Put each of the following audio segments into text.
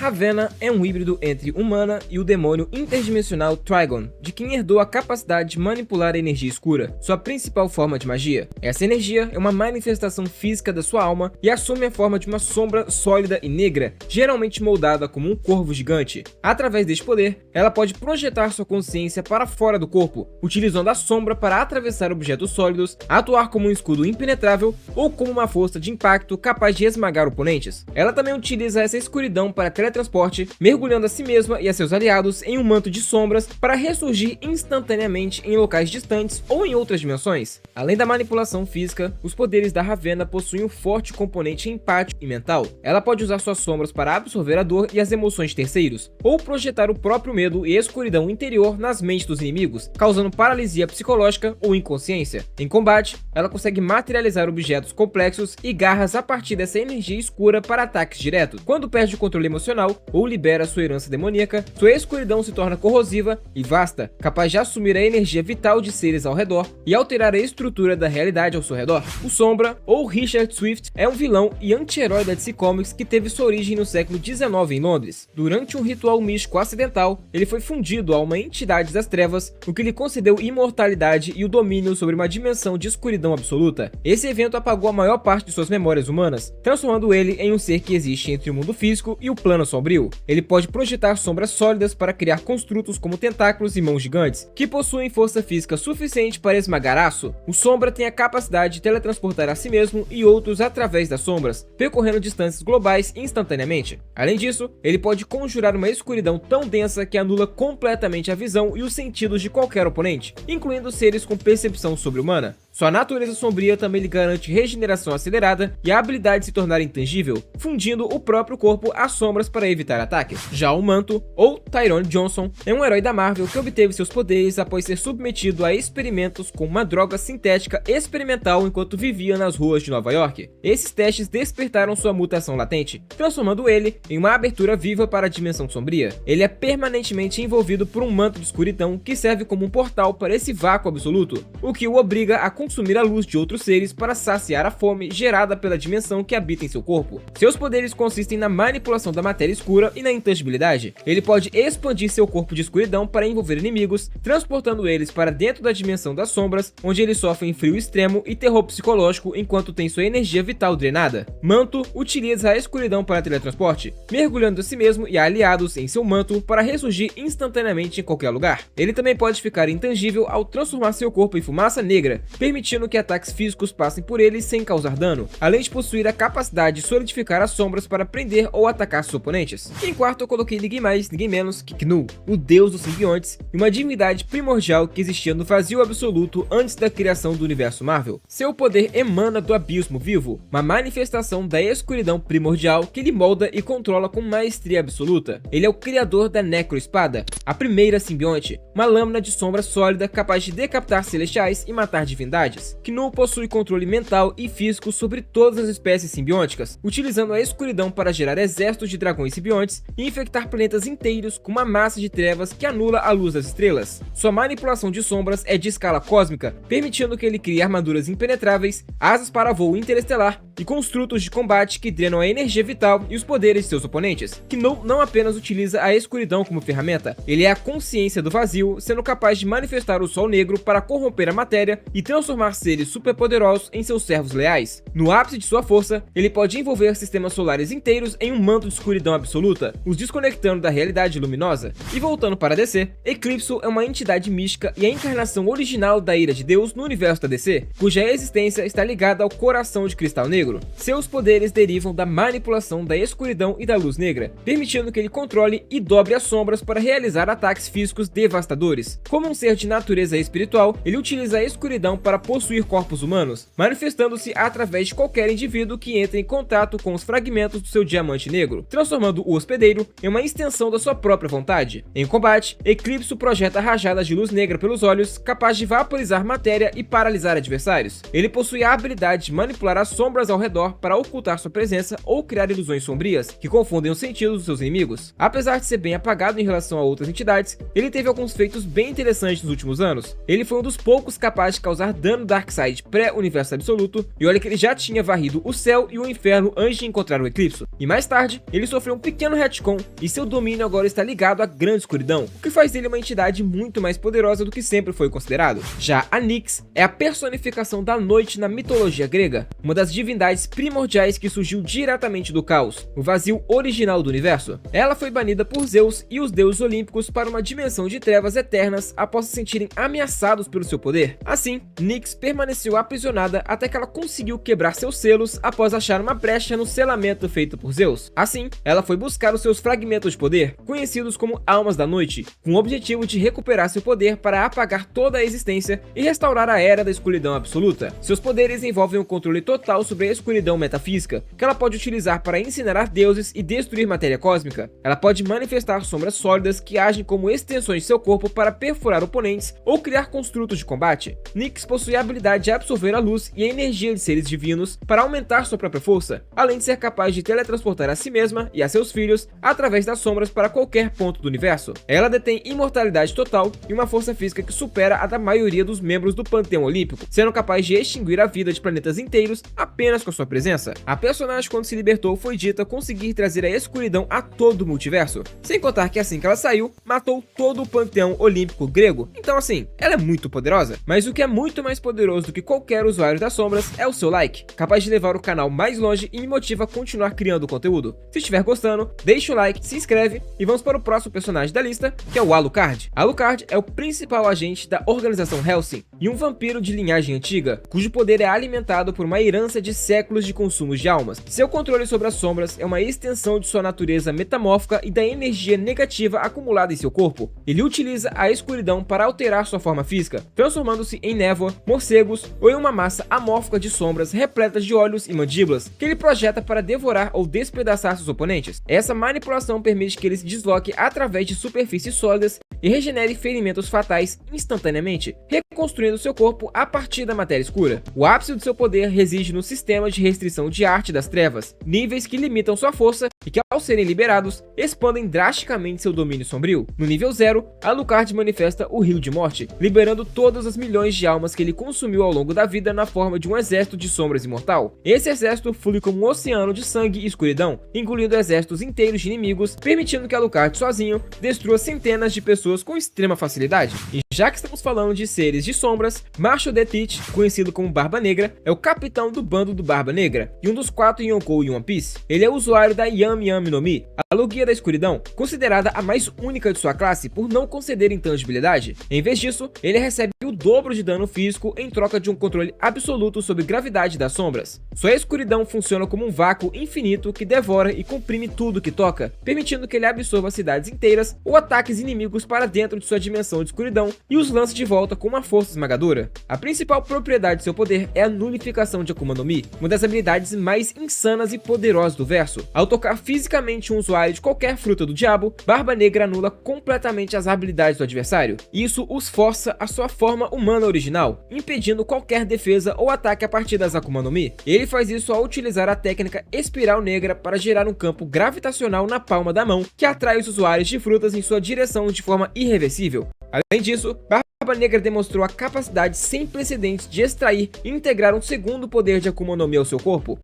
Ravenna é um híbrido entre humana e o demônio interdimensional Trigon, de quem herdou a capacidade de manipular a energia escura, sua principal forma de magia. Essa energia é uma manifestação física da sua alma e assume a forma de uma sombra sólida e negra, geralmente moldada como um corvo gigante. Através deste poder, ela pode projetar sua consciência para fora do corpo, utilizando a sombra para atravessar objetos sólidos, atuar como um escudo impenetrável ou como uma força de impacto capaz de esmagar oponentes. Ela também utiliza essa escuridão para teletransporte, mergulhando a si mesma e a seus aliados em um manto de sombras para ressurgir instantaneamente em locais distantes ou em outras dimensões. Além da manipulação física, os poderes da Ravenna possuem um forte componente empático e mental. Ela pode usar suas sombras para absorver a dor e as emoções de terceiros, ou projetar o próprio medo e escuridão interior nas mentes dos inimigos, causando paralisia psicológica ou inconsciência. Em combate, ela consegue materializar objetos complexos e garras a partir dessa energia escura para ataques diretos. Quando perde o controle emocional ou libera sua herança demoníaca, sua escuridão se torna corrosiva e vasta, capaz de assumir a energia vital de seres ao redor e alterar a estrutura da realidade ao seu redor. O Sombra, ou Richard Swift, é um vilão e anti-herói da DC Comics que teve sua origem no século XIX em Londres. Durante um ritual místico acidental, ele foi fundido a uma entidade das trevas, o que lhe concedeu imortalidade e o domínio sobre uma dimensão de escuridão absoluta. Esse evento apagou a maior parte de suas memórias humanas, transformando ele em um ser que existe entre o mundo físico e o plano sombrio. Ele pode projetar sombras sólidas para criar construtos como tentáculos e mãos gigantes, que possuem força física suficiente para esmagar aço. O Sombra tem a capacidade de teletransportar a si mesmo e outros através das sombras, percorrendo distâncias globais instantaneamente. Além disso, ele pode conjurar uma escuridão tão densa que anula completamente a visão e os sentidos de qualquer oponente, incluindo seres com percepção sobre-humana. Sua natureza sombria também lhe garante regeneração acelerada e a habilidade de se tornar intangível, fundindo o próprio corpo às sombras para evitar ataques. Já o Manto, ou Tyrone Johnson, é um herói da Marvel que obteve seus poderes após ser submetido a experimentos com uma droga sintética experimental enquanto vivia nas ruas de Nova York. Esses testes despertaram sua mutação latente, transformando ele em uma abertura viva para a dimensão sombria. Ele é permanentemente envolvido por um manto de escuridão que serve como um portal para esse vácuo absoluto, o que o obriga a consumir a luz de outros seres para saciar a fome gerada pela dimensão que habita em seu corpo. Seus poderes consistem na manipulação da matéria escura e na intangibilidade. Ele pode expandir seu corpo de escuridão para envolver inimigos, transportando eles para dentro da dimensão das sombras, onde eles sofrem frio extremo e terror psicológico enquanto tem sua energia vital drenada. Manto utiliza a escuridão para teletransporte, mergulhando a si mesmo e aliados em seu manto para ressurgir instantaneamente em qualquer lugar. Ele também pode ficar intangível ao transformar seu corpo em fumaça negra, permitindo que ataques físicos passem por ele sem causar dano, além de possuir a capacidade de solidificar as sombras para prender ou atacar seus oponentes. Em quarto eu coloquei ninguém mais, ninguém menos que Knull, o deus dos simbiontes e uma divindade primordial que existia no vazio absoluto antes da criação do universo Marvel. Seu poder emana do abismo vivo, uma manifestação da escuridão primordial que ele molda e controla com maestria absoluta. Ele é o criador da Necroespada, a primeira simbionte, uma lâmina de sombra sólida capaz de decapitar celestiais e matar divindades. Knull possui controle mental e físico sobre todas as espécies simbióticas, utilizando a escuridão para gerar exércitos de dragões simbiontes e infectar planetas inteiros com uma massa de trevas que anula a luz das estrelas. Sua manipulação de sombras é de escala cósmica, permitindo que ele crie armaduras impenetráveis, asas para voo interestelar e construtos de combate que drenam a energia vital e os poderes de seus oponentes. Knull não apenas utiliza a escuridão como ferramenta, ele é a consciência do vazio, sendo capaz de manifestar o Sol Negro para corromper a matéria e transformar seres superpoderosos em seus servos leais. No ápice de sua força, ele pode envolver sistemas solares inteiros em um manto de escuridão absoluta, os desconectando da realidade luminosa. E voltando para DC, Eclipso é uma entidade mística e a encarnação original da ira de Deus no universo da DC, cuja existência está ligada ao coração de cristal negro. Seus poderes derivam da manipulação da escuridão e da luz negra, permitindo que ele controle e dobre as sombras para realizar ataques físicos devastadores. Como um ser de natureza espiritual, ele utiliza a escuridão para possuir corpos humanos, manifestando-se através de qualquer indivíduo que entre em contato com os fragmentos do seu diamante negro, transformando o hospedeiro em uma extensão da sua própria vontade. Em combate, Eclipso projeta rajadas de luz negra pelos olhos, capaz de vaporizar matéria e paralisar adversários. Ele possui a habilidade de manipular as sombras ao redor para ocultar sua presença ou criar ilusões sombrias, que confundem os sentidos dos seus inimigos. Apesar de ser bem apagado em relação a outras entidades, ele teve alguns feitos bem interessantes nos últimos anos. Ele foi um dos poucos capazes de causar dano dano Darkseid pré-universo absoluto, e olha que ele já tinha varrido o céu e o inferno antes de encontrar o Eclipso. E mais tarde, ele sofreu um pequeno retcon e seu domínio agora está ligado à Grande Escuridão, o que faz dele uma entidade muito mais poderosa do que sempre foi considerado. Já a Nyx é a personificação da noite na mitologia grega, uma das divindades primordiais que surgiu diretamente do caos, o vazio original do universo. Ela foi banida por Zeus e os deuses olímpicos para uma dimensão de trevas eternas após se sentirem ameaçados pelo seu poder. Assim, Nyx permaneceu aprisionada até que ela conseguiu quebrar seus selos após achar uma brecha no selamento feito por Zeus. Assim, ela foi buscar os seus fragmentos de poder, conhecidos como Almas da Noite, com o objetivo de recuperar seu poder para apagar toda a existência e restaurar a Era da Escuridão Absoluta. Seus poderes envolvem um controle total sobre a escuridão metafísica, que ela pode utilizar para incinerar deuses e destruir matéria cósmica. Ela pode manifestar sombras sólidas que agem como extensões de seu corpo para perfurar oponentes ou criar construtos de combate. Nyx possui a habilidade de absorver a luz e a energia de seres divinos para aumentar sua própria força, além de ser capaz de teletransportar a si mesma e a seus filhos através das sombras para qualquer ponto do universo. Ela detém imortalidade total e uma força física que supera a da maioria dos membros do Panteão Olímpico, sendo capaz de extinguir a vida de planetas inteiros apenas com a sua presença. A personagem, quando se libertou, foi dita conseguir trazer a escuridão a todo o multiverso, sem contar que assim que ela saiu, matou todo o Panteão Olímpico grego. Então assim, ela é muito poderosa, mas o que é muito mais poderoso do que qualquer usuário das sombras é o seu like, capaz de levar o canal mais longe e me motiva a continuar criando conteúdo. Se estiver gostando, deixa o like, se inscreve e vamos para o próximo personagem da lista, que é o Alucard. Alucard é o principal agente da organização Hellsing e um vampiro de linhagem antiga, cujo poder é alimentado por uma herança de séculos de consumos de almas. Seu controle sobre as sombras é uma extensão de sua natureza metamórfica e da energia negativa acumulada em seu corpo. Ele utiliza a escuridão para alterar sua forma física, transformando-se em névoa, morcegos ou em uma massa amórfica de sombras repletas de olhos e mandíbulas, que ele projeta para devorar ou despedaçar seus oponentes. Essa manipulação permite que ele se desloque através de superfícies sólidas e regenere ferimentos fatais instantaneamente, reconstruindo seu corpo a partir da matéria escura. O ápice do seu poder reside no sistema de restrição de arte das trevas, níveis que limitam sua força e que, ao serem liberados, expandem drasticamente seu domínio sombrio. No nível 0, Alucard manifesta o Rio de Morte, liberando todas as milhões de almas que ele consumiu ao longo da vida na forma de um exército de sombras imortal. Esse exército flui como um oceano de sangue e escuridão, engolindo exércitos inteiros de inimigos, permitindo que Alucard sozinho destrua centenas de pessoas com extrema facilidade. E já que estamos falando de seres de sombras, Marshall the Teeth, conhecido como Barba Negra, é o capitão do bando do Barba Negra e um dos 4 Yonkou em One Piece. Ele é usuário da Yami Yami no Mi, a Logia da Escuridão, considerada a mais única de sua classe por não conceder intangibilidade. Em vez disso, ele recebe o dobro de dano físico em troca de um controle absoluto sobre gravidade das sombras. Sua escuridão funciona como um vácuo infinito que devora e comprime tudo que toca, permitindo que ele absorva cidades inteiras ou ataques inimigos para dentro de sua dimensão de escuridão e os lance de volta com uma força esmagadora. A principal propriedade de seu poder é a nulificação de Akuma no Mi, uma das habilidades mais insanas e poderosas do verso. Ao tocar fisicamente um usuário de qualquer fruta do diabo, Barba Negra anula completamente as habilidades do adversário. Isso os força à sua forma humana original, impedindo qualquer defesa ou ataque a partir das Akuma no Mi. Ele faz isso ao utilizar a técnica Espiral Negra para gerar um campo gravitacional na palma da mão que atrai os usuários de frutas em sua direção de forma irreversível. Além disso, Barba Negra demonstrou a capacidade sem precedentes de extrair e integrar um segundo poder de Akuma no Mi ao seu corpo.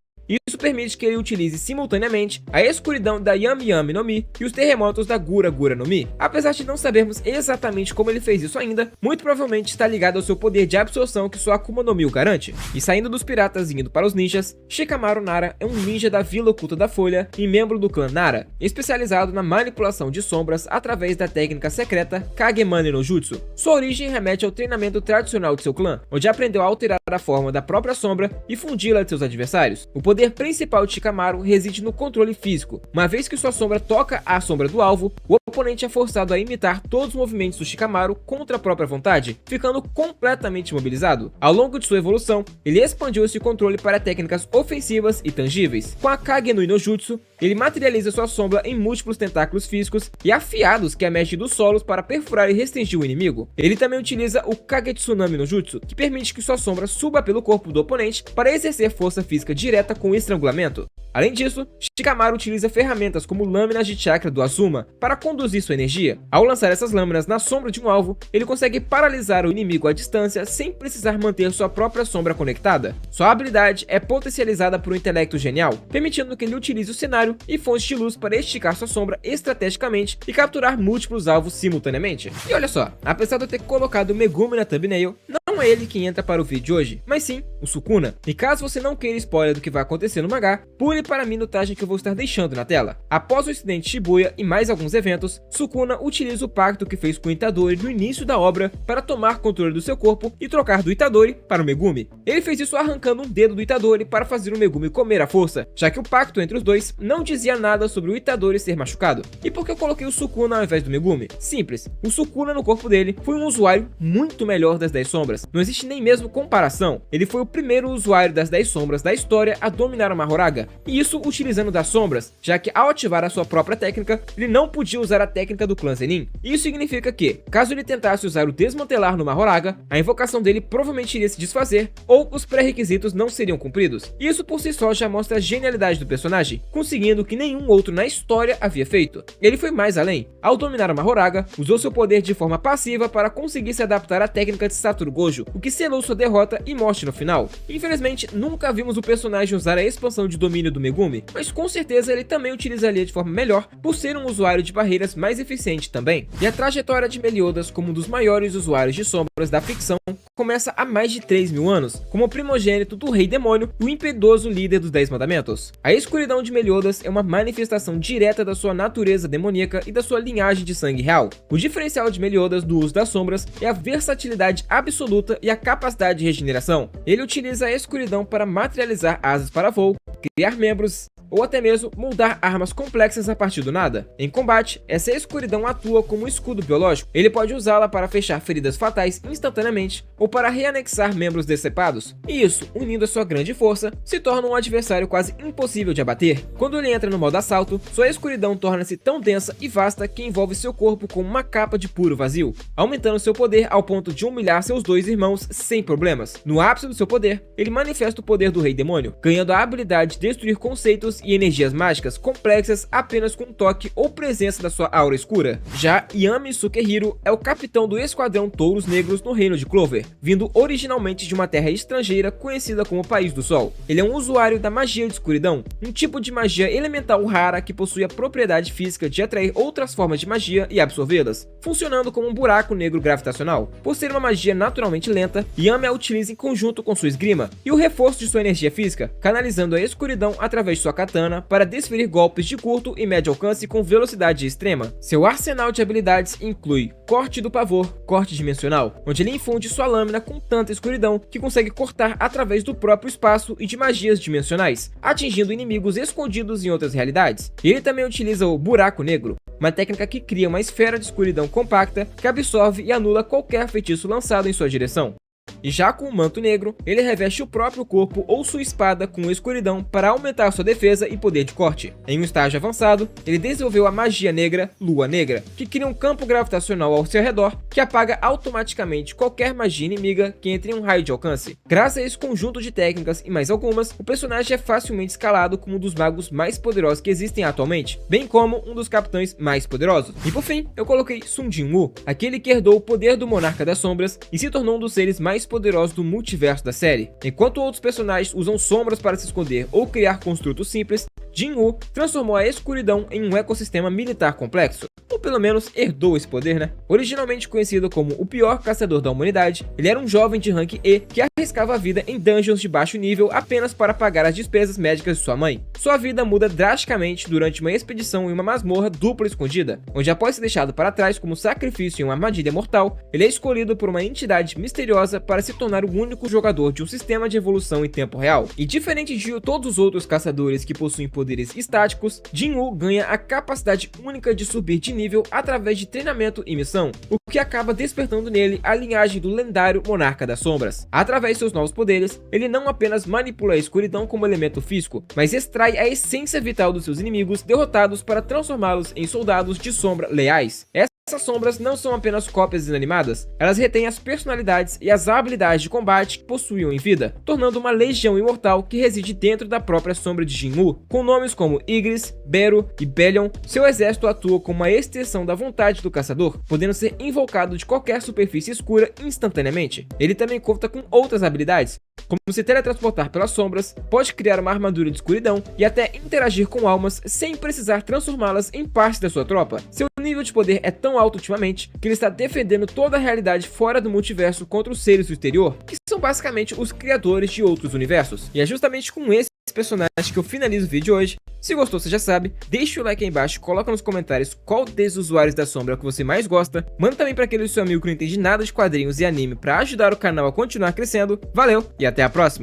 Isso permite que ele utilize simultaneamente a escuridão da Yami Yami no Mi e os terremotos da Gura Gura no Mi. Apesar de não sabermos exatamente como ele fez isso ainda, muito provavelmente está ligado ao seu poder de absorção que sua Akuma no Mi o garante. E saindo dos piratas e indo para os ninjas, Shikamaru Nara é um ninja da Vila Oculta da Folha e membro do clã Nara, especializado na manipulação de sombras através da técnica secreta Kagemane no Jutsu. Sua origem remete ao treinamento tradicional de seu clã, onde aprendeu a alterar a forma da própria sombra e fundi-la de seus adversários. O poder principal de Shikamaru reside no controle físico. Uma vez que sua sombra toca a sombra do alvo, o oponente é forçado a imitar todos os movimentos do Shikamaru contra a própria vontade, ficando completamente imobilizado. Ao longo de sua evolução, ele expandiu esse controle para técnicas ofensivas e tangíveis. Com a Kage no Inojutsu, ele materializa sua sombra em múltiplos tentáculos físicos e afiados que emergem dos solos para perfurar e restringir o inimigo. Ele também utiliza o Kagetsunami no Jutsu, que permite que sua sombra suba pelo corpo do oponente para exercer força física direta com estrangulamento. Além disso, Shikamaru utiliza ferramentas como lâminas de chakra do Azuma para conduzir sua energia. Ao lançar essas lâminas na sombra de um alvo, ele consegue paralisar o inimigo à distância sem precisar manter sua própria sombra conectada. Sua habilidade é potencializada por um intelecto genial, permitindo que ele utilize o cenário e fontes de luz para esticar sua sombra estrategicamente e capturar múltiplos alvos simultaneamente. E olha só, apesar de eu ter colocado o Megumi na thumbnail, não é ele quem entra para o vídeo de hoje, mas sim o Sukuna. E caso você não queira spoiler do que vai acontecer no mangá, pule para a minutagem que eu vou estar deixando na tela. Após o incidente de Shibuya e mais alguns eventos, Sukuna utiliza o pacto que fez com o Itadori no início da obra para tomar controle do seu corpo e trocar do Itadori para o Megumi. Ele fez isso arrancando um dedo do Itadori para fazer o Megumi comer à força, já que o pacto entre os dois não dizia nada sobre o Itadori ser machucado. E por que eu coloquei o Sukuna ao invés do Megumi? Simples, o Sukuna no corpo dele foi um usuário muito melhor das 10 sombras. Não existe nem mesmo comparação. Ele foi o primeiro usuário das 10 sombras da história a dominar uma Horaga, e isso utilizando das sombras, já que ao ativar a sua própria técnica, ele não podia usar a técnica do clã Zenin. Isso significa que, caso ele tentasse usar o desmantelar numa Horaga, a invocação dele provavelmente iria se desfazer, ou os pré-requisitos não seriam cumpridos. Isso por si só já mostra a genialidade do personagem, conseguindo o que nenhum outro na história havia feito. Ele foi mais além. Ao dominar uma Horaga, usou seu poder de forma passiva para conseguir se adaptar à técnica de Satoru Gojo, o que selou sua derrota e morte no final. Infelizmente, nunca vimos o personagem usar a expansão de domínio do Megumi, mas com certeza ele também utilizaria de forma melhor por ser um usuário de barreiras mais eficiente também. E a trajetória de Meliodas como um dos maiores usuários de sombras da ficção começa há mais de 3.000 anos, como primogênito do Rei Demônio e o impiedoso líder dos 10 Mandamentos. A escuridão de Meliodas é uma manifestação direta da sua natureza demoníaca e da sua linhagem de sangue real. O diferencial de Meliodas no uso das sombras é a versatilidade absoluta e a capacidade de regeneração. Ele utiliza a escuridão para materializar asas para voo, criar membros ou até mesmo moldar armas complexas a partir do nada. Em combate, essa escuridão atua como um escudo biológico. Ele pode usá-la para fechar feridas fatais instantaneamente ou para reanexar membros decepados. E isso, unindo a sua grande força, se torna um adversário quase impossível de abater. Quando ele entra no modo assalto, sua escuridão torna-se tão densa e vasta que envolve seu corpo como uma capa de puro vazio, aumentando seu poder ao ponto de humilhar seus dois irmãos sem problemas. No ápice do seu poder, ele manifesta o poder do Rei Demônio, ganhando a habilidade de destruir conceitos e energias mágicas complexas apenas com um toque ou presença da sua aura escura. Já Yami Sukehiro é o capitão do Esquadrão Touros Negros no Reino de Clover, vindo originalmente de uma terra estrangeira conhecida como País do Sol. Ele é um usuário da magia de escuridão, um tipo de magia elemental rara que possui a propriedade física de atrair outras formas de magia e absorvê-las, funcionando como um buraco negro gravitacional. Por ser uma magia naturalmente lenta, Yami a utiliza em conjunto com sua esgrima e o reforço de sua energia física, canalizando a escuridão através de sua katana para desferir golpes de curto e médio alcance com velocidade extrema. Seu arsenal de habilidades inclui Corte do Pavor, corte dimensional, onde ele infunde sua lâmina com tanta escuridão que consegue cortar através do próprio espaço e de magias dimensionais, atingindo inimigos escondidos em outras realidades. Ele também utiliza o Buraco Negro, uma técnica que cria uma esfera de escuridão compacta que absorve e anula qualquer feitiço lançado em sua direção. E já com o Manto Negro, ele reveste o próprio corpo ou sua espada com escuridão para aumentar sua defesa e poder de corte. Em um estágio avançado, ele desenvolveu a magia negra Lua Negra, que cria um campo gravitacional ao seu redor que apaga automaticamente qualquer magia inimiga que entre em um raio de alcance. Graças a esse conjunto de técnicas e mais algumas, o personagem é facilmente escalado como um dos magos mais poderosos que existem atualmente, bem como um dos capitães mais poderosos. E por fim, eu coloquei Sun Jin-woo, aquele que herdou o poder do Monarca das Sombras e se tornou um dos seres mais poderosos do multiverso da série. Enquanto outros personagens usam sombras para se esconder ou criar construtos simples, Jin-woo transformou a escuridão em um ecossistema militar complexo. Ou pelo menos herdou esse poder, né? Originalmente conhecido como o pior caçador da humanidade, ele era um jovem de rank E que arriscava a vida em dungeons de baixo nível apenas para pagar as despesas médicas de sua mãe. Sua vida muda drasticamente durante uma expedição em uma masmorra dupla escondida, onde após ser deixado para trás como sacrifício em uma armadilha mortal, ele é escolhido por uma entidade misteriosa para se tornar o único jogador de um sistema de evolução em tempo real. E diferente de todos os outros caçadores que possuem poderes estáticos, Jin-woo ganha a capacidade única de subir de nível através de treinamento e missão, o que acaba despertando nele a linhagem do lendário Monarca das Sombras. Através de seus novos poderes, ele não apenas manipula a escuridão como elemento físico, mas extrai a essência vital dos seus inimigos derrotados para transformá-los em soldados de sombra leais. Essa Essas sombras não são apenas cópias inanimadas, elas retêm as personalidades e as habilidades de combate que possuíam em vida, tornando uma legião imortal que reside dentro da própria sombra de Jinwoo. Com nomes como Igris, Beru e Belion, seu exército atua como uma extensão da vontade do caçador, podendo ser invocado de qualquer superfície escura instantaneamente. Ele também conta com outras habilidades, como se teletransportar pelas sombras, pode criar uma armadura de escuridão e até interagir com almas sem precisar transformá-las em parte da sua tropa. Seu nível de poder é tão alto ultimamente que ele está defendendo toda a realidade fora do multiverso contra os seres do exterior, que são basicamente os criadores de outros universos. E é justamente com esse personagem que eu finalizo o vídeo de hoje. Se gostou, você já sabe, deixa o like aí embaixo, coloca nos comentários qual desses usuários da sombra que você mais gosta, manda também para aquele seu amigo que não entende nada de quadrinhos e anime para ajudar o canal a continuar crescendo. Valeu e até a próxima!